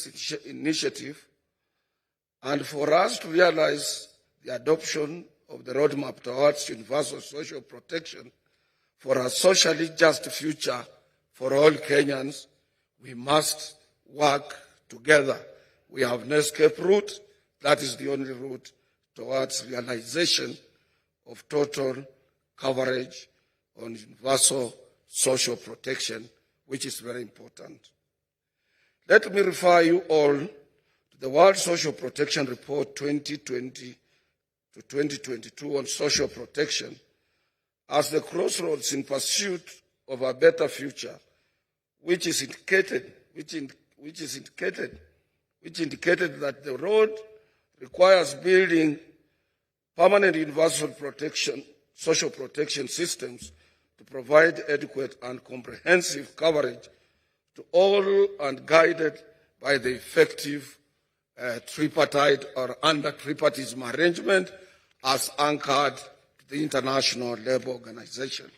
this initiative and for us to realize the adoption of the roadmap towards universal social protection for a socially just future for all Kenyans, we must work together. We have no escape route. That is the only route towards realization of total coverage on universal social protection, which is very important. Let me refer you all to the World Social Protection Report 2020 to 2022 on social protection as the crossroads in pursuit of a better future, which indicated that the road requires building permanent universal protection, social protection systems to provide adequate and comprehensive coverage to all and guided by the effective tripartite or under tripartism arrangement as anchored to the International Labour Organization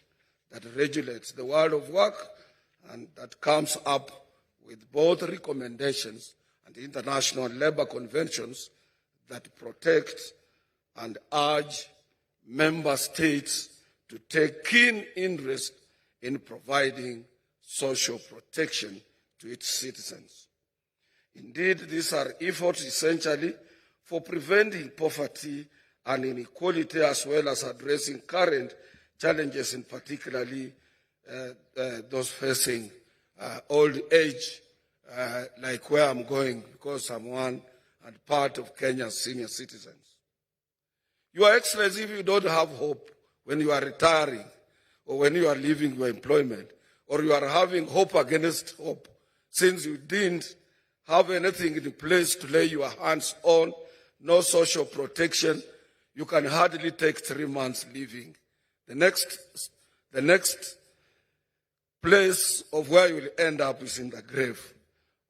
that regulates the world of work and that comes up with both recommendations and international labour conventions that protect and urge member states to take keen interest in providing social protection to its citizens. Indeed, these are efforts essentially for preventing poverty and inequality as well as addressing current challenges, in particularly those facing old age, like where I'm going, because I'm one and part of Kenya's senior citizens. Your Excellency, if you don't have hope when you are retiring or when you are leaving your employment, or you are having hope against hope, since you didn't have anything in place to lay your hands on, no social protection, you can hardly take 3 months living. The next place of where you will end up is in the grave.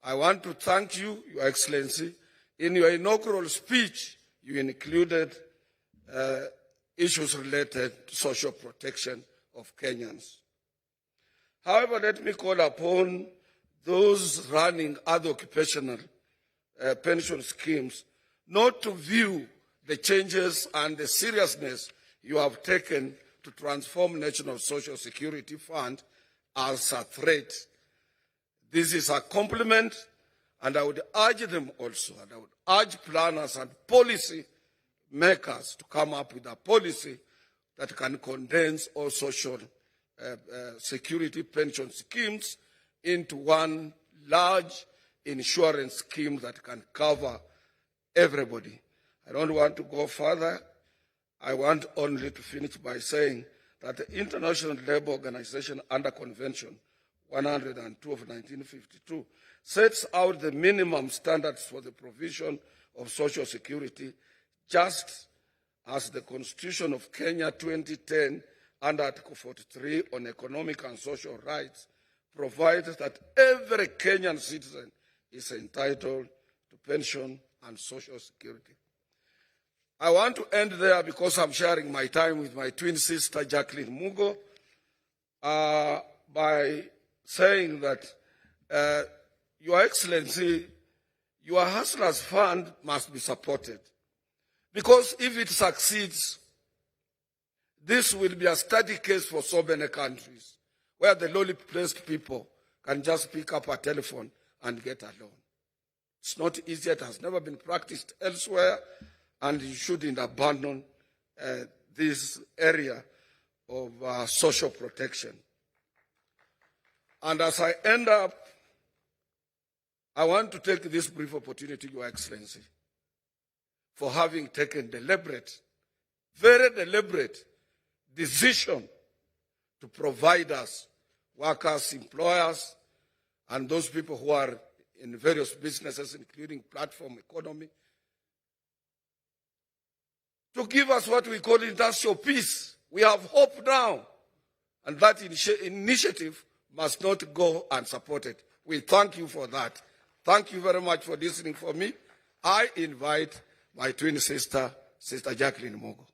I want to thank you, Your Excellency. In your inaugural speech, you included issues related to social protection of Kenyans. However, let me call upon those running other occupational pension schemes not to view the changes and the seriousness you have taken to transform National Social Security Fund as a threat. This is a compliment, and I would urge them also, and I would urge planners and policy makers to come up with a policy that can condense all social security pension schemes into one large insurance scheme that can cover everybody. I don't want to go further. I want only to finish by saying that the International Labour Organization under Convention 102 of 1952 sets out the minimum standards for the provision of social security, just as the Constitution of Kenya 2010 under Article 43 on economic and social rights provides that every Kenyan citizen is entitled to pension and social security. I want to end there because I'm sharing my time with my twin sister, Jacqueline Mugo, by saying that, Your Excellency, your Hustlers Fund must be supported. Because if it succeeds, this will be a study case for so many countries, where the lowly placed people can just pick up a telephone and get a loan. It's not easy, it has never been practiced elsewhere, and you shouldn't abandon this area of social protection. And as I end up, I want to take this brief opportunity, Your Excellency, for having taken deliberate, very deliberate decision to provide us, workers, employers, and those people who are in various businesses, including platform economy, to give us what we call industrial peace. We have hope now, and that initiative must not go unsupported. We thank you for that. Thank you very much for listening for me. I invite my twin sister, Sister Jacqueline Mugo.